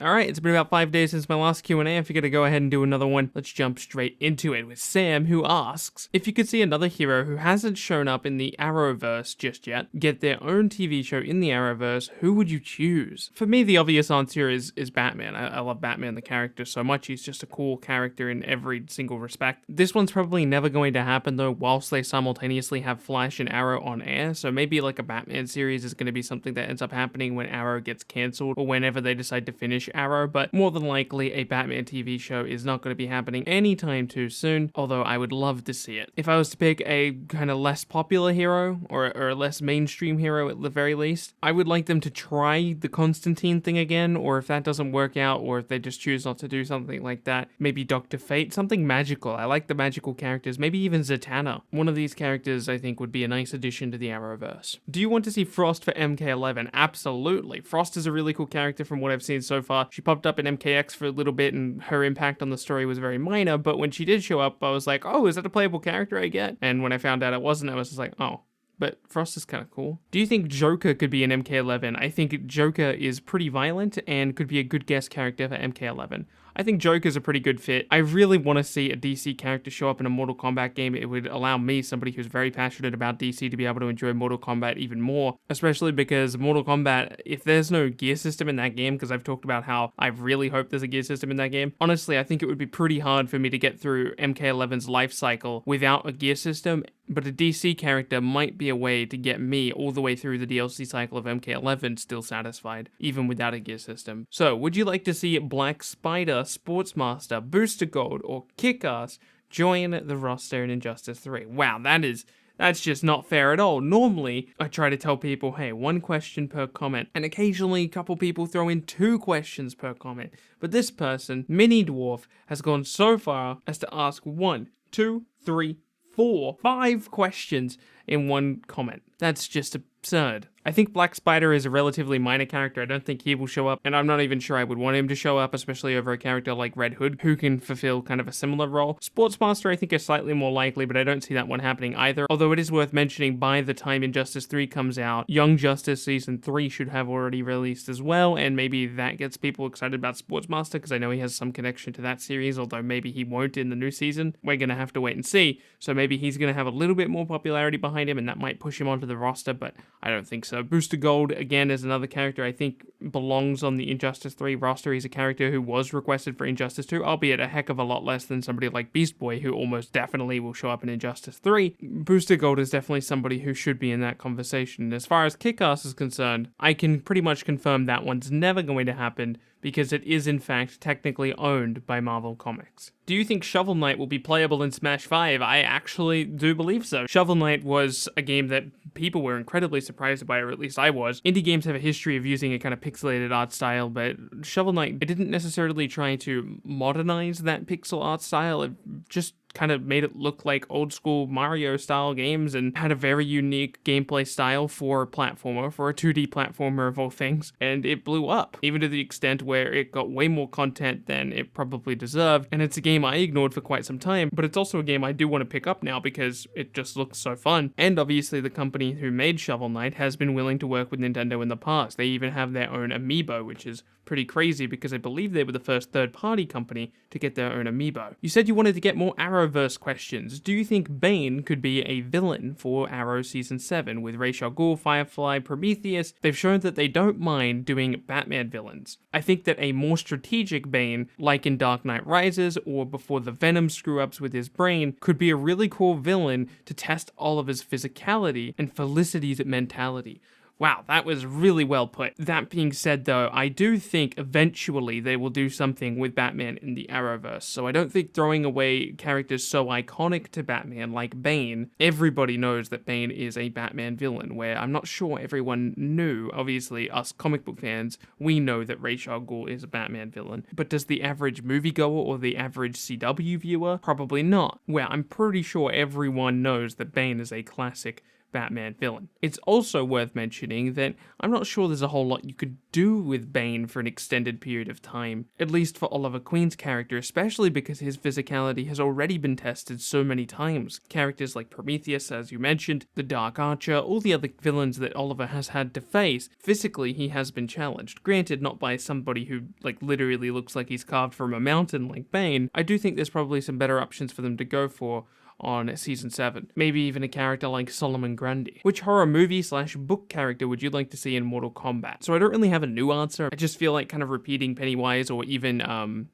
Alright, it's been about 5 days since my last Q&A. I figured to go ahead and do another one. Let's jump straight into it with Sam, who asks, if you could see another hero who hasn't shown up in the Arrowverse just yet, get their own TV show in the Arrowverse, who would you choose? For me, the obvious answer is Batman. I love Batman the character so much. He's just a cool character in every single respect. This one's probably never going to happen though, whilst they simultaneously have Flash and Arrow on air, so maybe like a Batman series is going to be something that ends up happening when Arrow gets cancelled or whenever they decide to finish Arrow, but more than likely a Batman TV show is not going to be happening anytime too soon, although I would love to see it. If I was to pick a kind of less popular hero, or a less mainstream hero at the very least, I would like them to try the Constantine thing again, or if that doesn't work out, or if they just choose not to do something like that, maybe Dr. Fate, something magical. I like the magical characters, maybe even Zatanna. One of these characters I think would be a nice addition to the Arrowverse. Do you want to see Frost for MK11? Absolutely. Frost is a really cool character from what I've seen so far. She popped up in MKX for a little bit and her impact on the story was very minor, but when she did show up, I was like, oh, is that a playable character I get? And when I found out it wasn't, I was just like, oh. But Frost is kind of cool. Do you think Joker could be in MK11? I think Joker is pretty violent and could be a good guest character for MK11. I think Joker's a pretty good fit. I really want to see a DC character show up in a Mortal Kombat game. It would allow me, somebody who's very passionate about DC, to be able to enjoy Mortal Kombat even more, especially because Mortal Kombat, if there's no gear system in that game, because I've talked about how I really hope there's a gear system in that game, honestly, I think it would be pretty hard for me to get through MK11's life cycle without a gear system, but a DC character might be a way to get me all the way through the DLC cycle of MK11 still satisfied, even without a gear system. So, would you like to see Black Spider, Sportsmaster, Booster Gold, or Kickass join the roster in Injustice 3? Wow, that's just not fair at all. Normally, I try to tell people, hey, 1 question per comment, and occasionally a couple people throw in 2 questions per comment. But this person, Mini Dwarf, has gone so far as to ask 1, 2, 3, 4, 5 questions in 1 comment. That's just absurd. I think Black Spider is a relatively minor character. I don't think he will show up, and I'm not even sure I would want him to show up, especially over a character like Red Hood, who can fulfill kind of a similar role. Sportsmaster I think is slightly more likely, but I don't see that one happening either. Although it is worth mentioning, by the time Injustice 3 comes out, Young Justice Season 3 should have already released as well, and maybe that gets people excited about Sportsmaster, because I know he has some connection to that series, although maybe he won't in the new season. We're going to have to wait and see, so maybe he's going to have a little bit more popularity behind him, and that might push him onto the roster, but I don't think so. Booster Gold, again, is another character I think belongs on the Injustice 3 roster. He's a character who was requested for Injustice 2, albeit a heck of a lot less than somebody like Beast Boy, who almost definitely will show up in Injustice 3. Booster Gold is definitely somebody who should be in that conversation. As far as Kickass is concerned, I can pretty much confirm that one's never going to happen, because it is in fact technically owned by Marvel Comics. Do you think Shovel Knight will be playable in Smash 5? I actually do believe so. Shovel Knight was a game that people were incredibly surprised by, or at least I was. Indie games have a history of using a kind of pixelated art style, but Shovel Knight, it didn't necessarily try to modernize that pixel art style. It just kind of made it look like old school Mario style games and had a very unique gameplay style for a platformer, for a 2D platformer of all things, and it blew up, even to the extent where it got way more content than it probably deserved, and it's a game I ignored for quite some time, but it's also a game I do want to pick up now because it just looks so fun, and obviously the company who made Shovel Knight has been willing to work with Nintendo in the past. They even have their own amiibo, which is pretty crazy because I believe they were the first third-party company to get their own amiibo. You said you wanted to get more Arrowverse questions. Do you think Bane could be a villain for Arrow Season 7 with Ra's al Ghul, Firefly, Prometheus? They've shown that they don't mind doing Batman villains. I think that a more strategic Bane, like in Dark Knight Rises or before the Venom screw-ups with his brain, could be a really cool villain to test Oliver's physicality and Felicity's mentality. Wow, that was really well put. That being said though, I do think eventually they will do something with Batman in the Arrowverse, so I don't think throwing away characters so iconic to Batman like Bane, everybody knows that Bane is a Batman villain, where I'm not sure everyone knew. Obviously, us comic book fans, we know that Ra's al Ghul is a Batman villain, but does the average moviegoer or the average CW viewer? Probably not. Well, I'm pretty sure everyone knows that Bane is a classic Batman villain. It's also worth mentioning that I'm not sure there's a whole lot you could do with Bane for an extended period of time, at least for Oliver Queen's character, especially because his physicality has already been tested so many times. Characters like Prometheus, as you mentioned, the Dark Archer, all the other villains that Oliver has had to face, physically he has been challenged. Granted, not by somebody who literally looks like he's carved from a mountain like Bane. I do think there's probably some better options for them to go for on Season 7. Maybe even a character like Solomon Grundy. Which horror movie/book character would you like to see in Mortal Kombat? So I don't really have a new answer. I just feel like kind of repeating Pennywise, or even,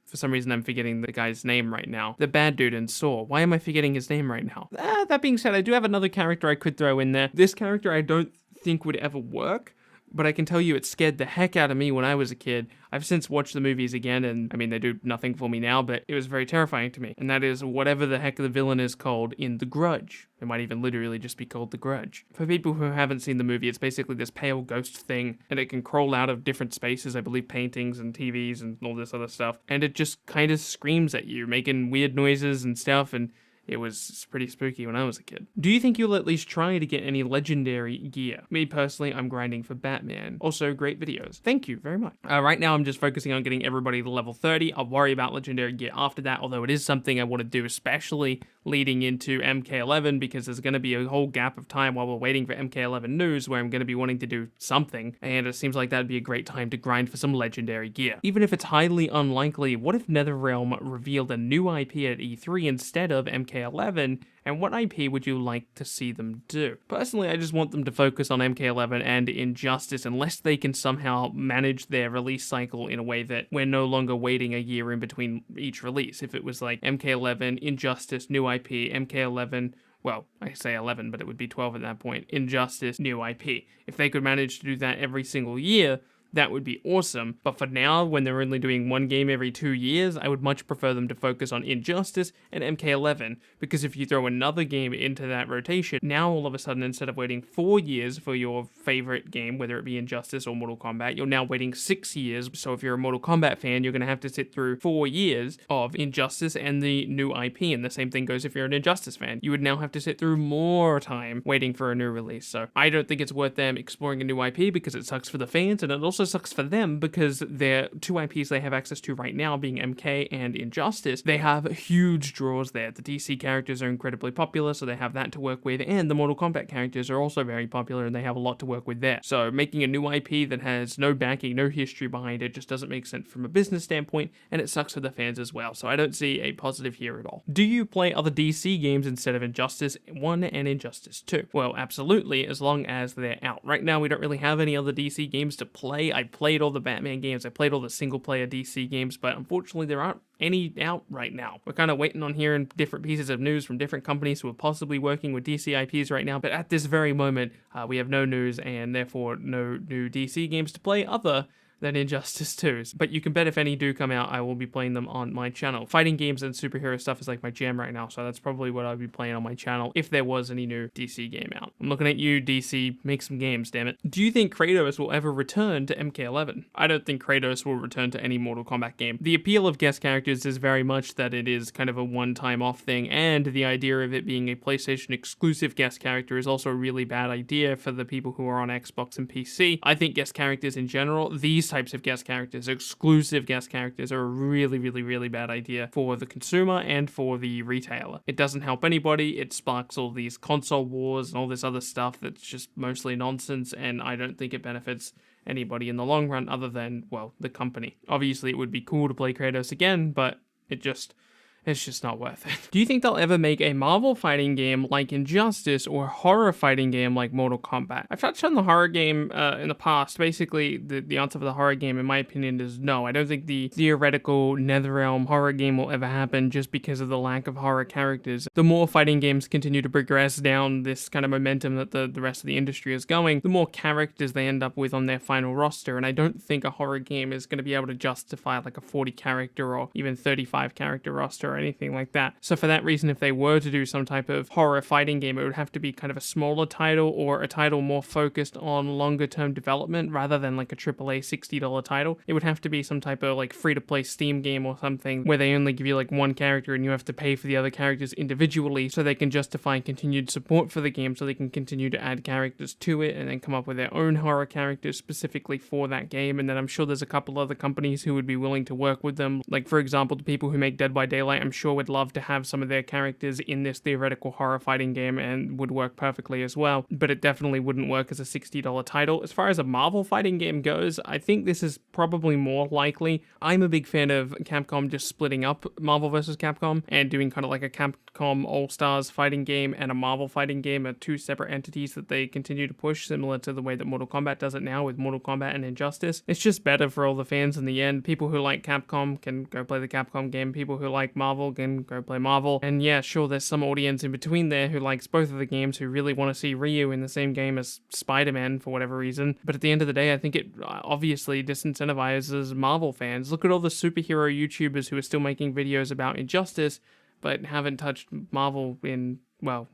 for some reason I'm forgetting the guy's name right now. The bad dude in Saw. Why am I forgetting his name right now? That being said, I do have another character I could throw in there. This character I don't think would ever work, but I can tell you it scared the heck out of me when I was a kid. I've since watched the movies again, and I mean, they do nothing for me now, but it was very terrifying to me. And that is whatever the heck the villain is called in The Grudge. It might even literally just be called The Grudge. For people who haven't seen the movie, it's basically this pale ghost thing, and it can crawl out of different spaces, I believe paintings and TVs and all this other stuff, and it just kind of screams at you, making weird noises and stuff, and it was pretty spooky when I was a kid. Do you think you'll at least try to get any legendary gear? Me personally, I'm grinding for Batman. Also, great videos. Thank you very much. Right now, I'm just focusing on getting everybody to level 30. I'll worry about legendary gear after that, although it is something I want to do, especially leading into MK11, because there's going to be a whole gap of time while we're waiting for MK11 news where I'm going to be wanting to do something, and it seems like that'd be a great time to grind for some legendary gear. Even if it's highly unlikely, what if NetherRealm revealed a new IP at E3 instead of MK11, and what IP would you like to see them do? Personally, I just want them to focus on MK11 and Injustice, unless they can somehow manage their release cycle in a way that we're no longer waiting a year in between each release. If it was like MK11, Injustice, new IP, MK11, well, I say 11, but it would be 12 at that point, Injustice, new IP. If they could manage to do that every single year, that would be awesome. But for now, when they're only doing one game every 2 years, I would much prefer them to focus on Injustice and MK11, because if you throw another game into that rotation, now all of a sudden, instead of waiting 4 years for your favorite game, whether it be Injustice or Mortal Kombat, you're now waiting 6 years. So if you're a Mortal Kombat fan, you're going to have to sit through 4 years of Injustice and the new IP, and the same thing goes if you're an Injustice fan. You would now have to sit through more time waiting for a new release. So I don't think it's worth them exploring a new IP, because it sucks for the fans, and it also sucks for them because their two IPs they have access to right now, being MK and Injustice, they have huge draws there. The DC characters are incredibly popular, so they have that to work with, and the Mortal Kombat characters are also very popular, and they have a lot to work with there. So making a new IP that has no backing, no history behind it, just doesn't make sense from a business standpoint, and it sucks for the fans as well. So I don't see a positive here at all. Do you play other DC games instead of Injustice 1 and Injustice 2? Well, absolutely, as long as they're out. Right now, we don't really have any other DC games to play. I played all the Batman games, I played all the single-player DC games, but unfortunately there aren't any out right now. We're kind of waiting on hearing different pieces of news from different companies who are possibly working with DC IPs right now, but at this very moment, we have no news and therefore no new DC games to play other than Injustice 2. But you can bet if any do come out, I will be playing them on my channel. Fighting games and superhero stuff is like my jam right now, so that's probably what I'll be playing on my channel if there was any new DC game out. I'm looking at you, DC. Make some games, damn it. Do you think Kratos will ever return to MK11? I don't think Kratos will return to any Mortal Kombat game. The appeal of guest characters is very much that it is kind of a one-time off thing, and the idea of it being a PlayStation exclusive guest character is also a really bad idea for the people who are on Xbox and PC. I think guest characters in general, these types of guest characters, exclusive guest characters, are a really bad idea for the consumer and for the retailer. It doesn't help anybody, it sparks all these console wars and all this other stuff that's just mostly nonsense, and I don't think it benefits anybody in the long run other than, well, the company. Obviously, it would be cool to play Kratos again, but it's just not worth it. Do you think they'll ever make a Marvel fighting game like Injustice or a horror fighting game like Mortal Kombat? I've touched on the horror game in the past. Basically, the answer for the horror game, in my opinion, is no. I don't think the theoretical NetherRealm horror game will ever happen just because of the lack of horror characters. The more fighting games continue to progress down this kind of momentum that the rest of the industry is going, the more characters they end up with on their final roster, and I don't think a horror game is going to be able to justify like a 40 character or even 35 character roster or anything like that. So for that reason, if they were to do some type of horror fighting game, it would have to be kind of a smaller title or a title more focused on longer term development rather than like a AAA $60 title. It would have to be some type of like free-to-play Steam game or something where they only give you like one character and you have to pay for the other characters individually so they can justify continued support for the game, so they can continue to add characters to it and then come up with their own horror characters specifically for that game. And then I'm sure there's a couple other companies who would be willing to work with them. Like, for example, the people who make Dead by Daylight, I'm sure would love to have some of their characters in this theoretical horror fighting game and would work perfectly as well. But it definitely wouldn't work as a $60 title. As far as a Marvel fighting game goes, I think this is probably more likely. I'm a big fan of Capcom just splitting up Marvel vs. Capcom and doing kind of like a Capcom All-Stars fighting game and a Marvel fighting game are two separate entities that they continue to push, similar to the way that Mortal Kombat does it now with Mortal Kombat and Injustice. It's just better for all the fans in the end. People who like Capcom can go play the Capcom game. People who like Marvel can go play Marvel. And yeah, sure, there's some audience in between there who likes both of the games who really want to see Ryu in the same game as Spider-Man for whatever reason. But at the end of the day, I think it obviously disincentivizes Marvel fans. Look at all the superhero YouTubers who are still making videos about Injustice, but haven't touched Marvel in, well,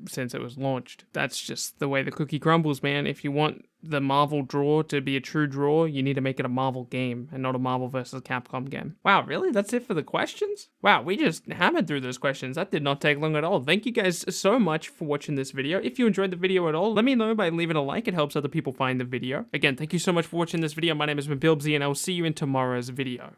since it was launched. That's just the way the cookie crumbles, man. If you want the Marvel draw to be a true draw, you need to make it a Marvel game and not a Marvel vs. Capcom game. Wow, really? That's it for the questions? Wow, we just hammered through those questions. That did not take long at all. Thank you guys so much for watching this video. If you enjoyed the video at all, let me know by leaving a like. It helps other people find the video. Again, thank you so much for watching this video. My name is Bilbzy, and I will see you in tomorrow's video.